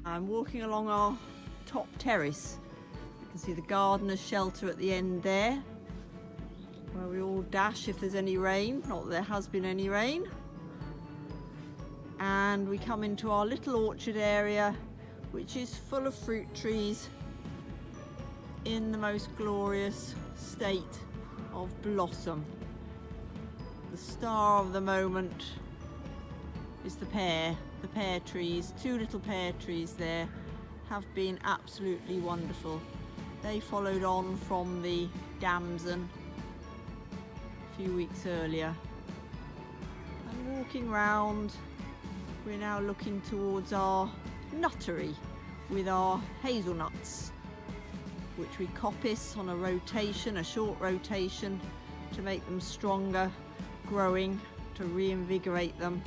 I'm walking along our top terrace. You can see the gardener's shelter at the end there, where we all dash if there's any rain. Not that there has been any rain. And we come into our little orchard area, which is full of fruit trees in the most glorious state of blossom. The star of the moment is the pear trees. Two little pear trees there have been absolutely wonderful. They followed on from the damson a few weeks earlier. And walking round, we're now looking towards our nuttery with our hazelnuts, which we coppice on a rotation, a short rotation, to make them stronger growing, to reinvigorate them,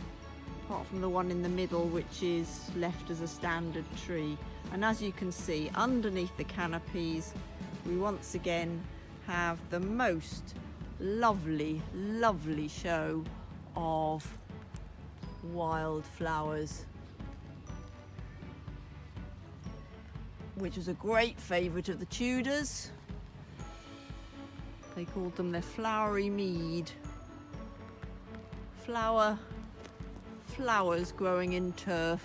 apart from the one in the middle, which is left as a standard tree. And as you can see, underneath the canopies, we once again have the most lovely show of wildflowers, which was a great favourite of the Tudors. They called them their flowery mead. Flowers growing in turf.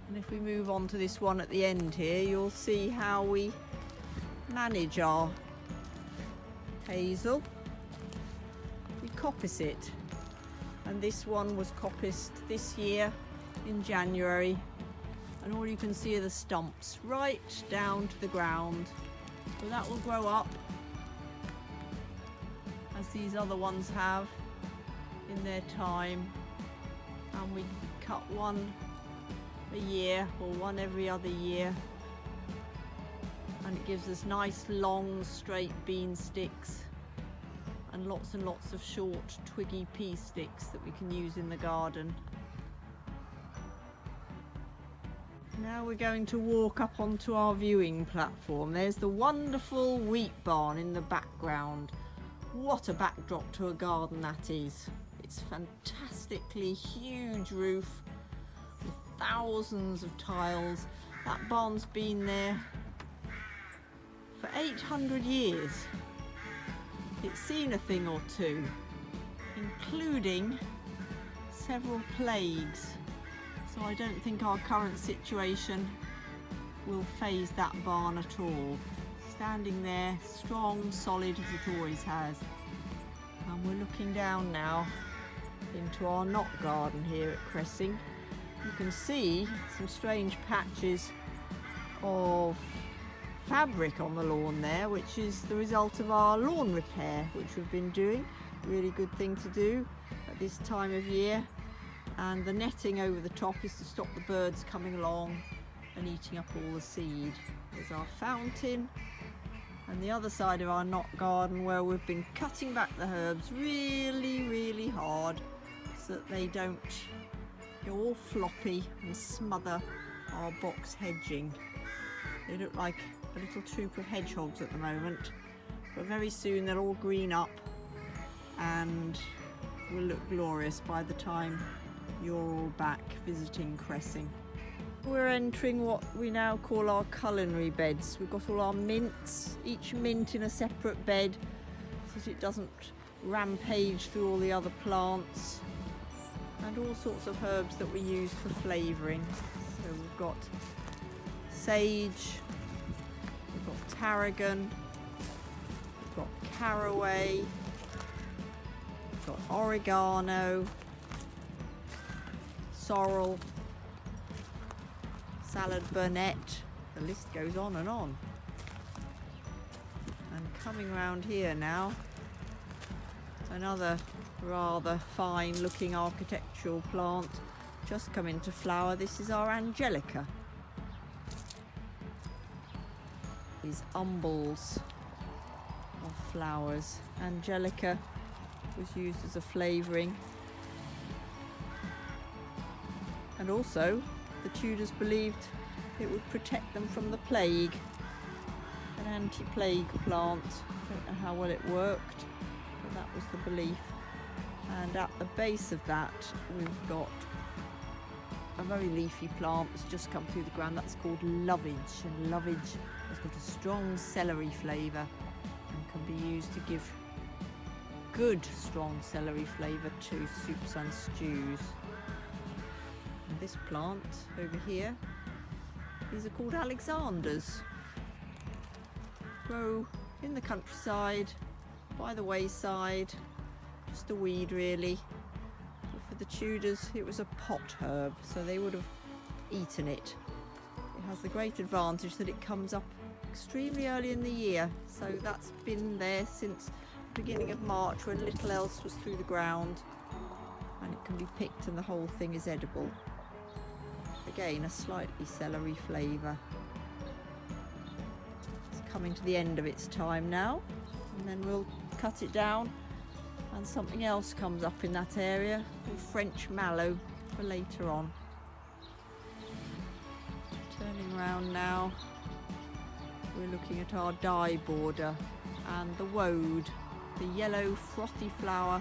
And if we move on to this one at the end here, you'll see how we manage our hazel. We coppice it, and this one was coppiced this year in January, and all you can see are the stumps right down to the ground. So that will grow up as these other ones have in their time, and we cut one a year or one every other year, and it gives us nice long straight bean sticks and lots of short twiggy pea sticks that we can use in the garden. Now we're going to walk up onto our viewing platform. There's the wonderful wheat barn in the background. What a backdrop to a garden that is. It's fantastically huge roof with thousands of tiles. That barn's been there for 800 years. It's seen a thing or two, including several plagues. So I don't think our current situation will faze that barn at all. Standing there, strong, solid as it always has. And we're looking down now into our knot garden here at Cressing. You can see some strange patches of fabric on the lawn there, which is the result of our lawn repair, which we've been doing. Really good thing to do at this time of year. And the netting over the top is to stop the birds coming along and eating up all the seed. There's our fountain, and the other side of our knot garden, where we've been cutting back the herbs really hard so that they don't go all floppy and smother our box hedging. They look like a little troop of hedgehogs at the moment, but very soon they'll all green up and will look glorious by the time you're all back visiting Cressing. We're entering what we now call our culinary beds. We've got all our mints, each mint in a separate bed so that it doesn't rampage through all the other plants, and all sorts of herbs that we use for flavouring. So we've got sage, we've got tarragon, we've got caraway, we've got oregano, sorrel, salad burnet, the list goes on and on. And coming round here now, another rather fine looking architectural plant just come into flower. This is our angelica. These umbels of flowers. Angelica was used as a flavouring, and also the Tudors believed it would protect them from the plague. An anti-plague plant. Don't know how well it worked, but that was the belief. And at the base of that we've got a very leafy plant that's just come through the ground. That's called lovage, and lovage has got a strong celery flavour and can be used to give good strong celery flavour to soups and stews. And this plant over here, these are called Alexanders. Grow in the countryside, by the wayside, just a weed really. But for the Tudors it was a pot herb, so they would have eaten it. It has the great advantage that it comes up extremely early in the year, so that's been there since the beginning of March when little else was through the ground, and it can be picked and the whole thing is edible. Again, a slightly celery flavour. Coming to the end of its time now, and then we'll cut it down and something else comes up in that area called French mallow for later on. Turning around now, we're looking at our dye border and the woad, the yellow frothy flower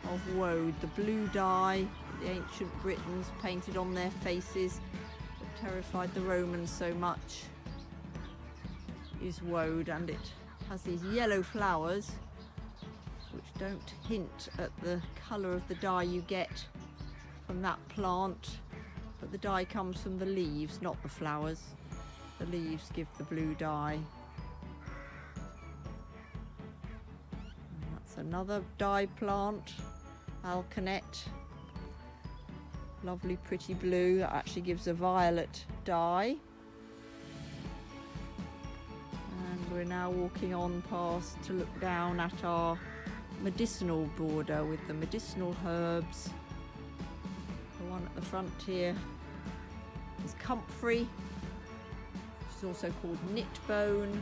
of woad, the blue dye that the ancient Britons painted on their faces that terrified the Romans so much, is woad, and it has these yellow flowers which don't hint at the colour of the dye you get from that plant, but the dye comes from the leaves, not the flowers. The leaves give the blue dye. And that's another dye plant, alkanet, lovely pretty blue, that actually gives a violet dye. We're now walking on past to look down at our medicinal border with the medicinal herbs. The one at the front here is comfrey, which is also called knitbone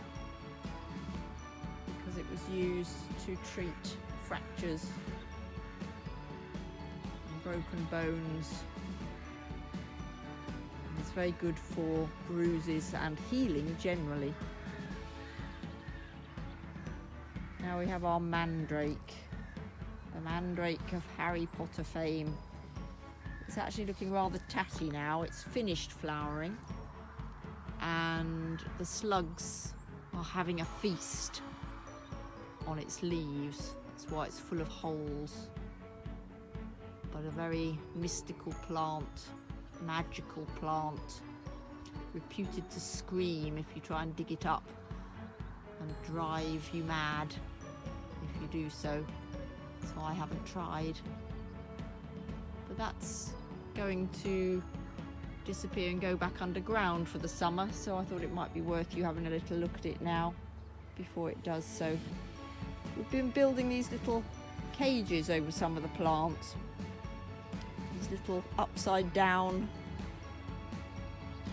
because it was used to treat fractures and broken bones. And it's very good for bruises and healing generally. Now we have our mandrake, the mandrake of Harry Potter fame. It's actually looking rather tatty now. It's finished flowering and the slugs are having a feast on its leaves. That's why it's full of holes. But a very mystical plant, magical plant, reputed to scream if you try and dig it up and drive you mad if you do so. So I haven't tried. But that's going to disappear and go back underground for the summer, so I thought it might be worth you having a little look at it now before it does so. We've been building these little cages over some of the plants. These little upside down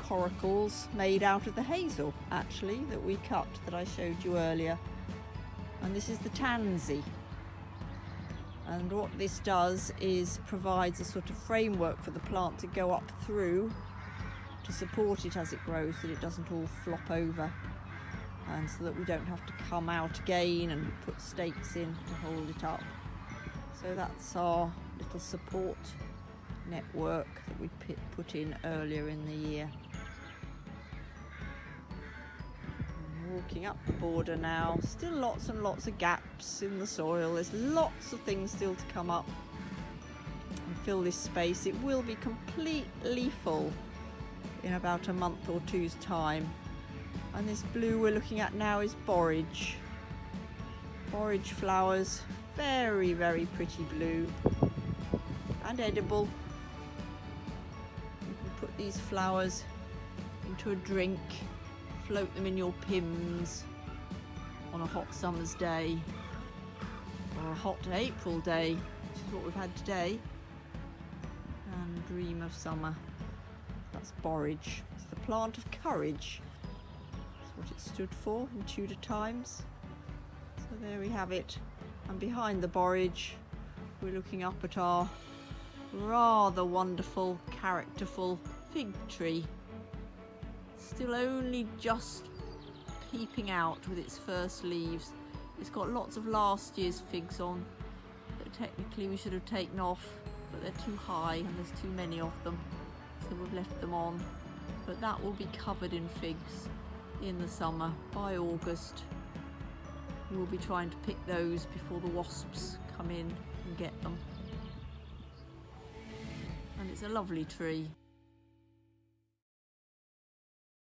coracles made out of the hazel, actually, that we cut, that I showed you earlier. And this is the tansy. And what this does is provides a sort of framework for the plant to go up through to support it as it grows, so that it doesn't all flop over, and so that we don't have to come out again and put stakes in to hold it up. So that's our little support network that we put in earlier in the year. Walking up the border now, still lots and lots of gaps in the soil. There's lots of things still to come up and fill this space. It will be completely full in about a month or two's time. And this blue we're looking at now is borage. Borage flowers, very, very pretty blue and edible. You can put these flowers into a drink, float them in your Pims on a hot summer's day or a hot April day, which is what we've had today, and dream of summer. That's borage. It's the plant of courage. That's what it stood for in Tudor times. So there we have it. And behind the borage we're looking up at our rather wonderful, characterful fig tree. Still only just peeping out with its first leaves. It's got lots of last year's figs on that technically we should have taken off, but they're too high and there's too many of them, so we've left them on. But that will be covered in figs in the summer. By August we'll be trying to pick those before the wasps come in and get them. And it's a lovely tree.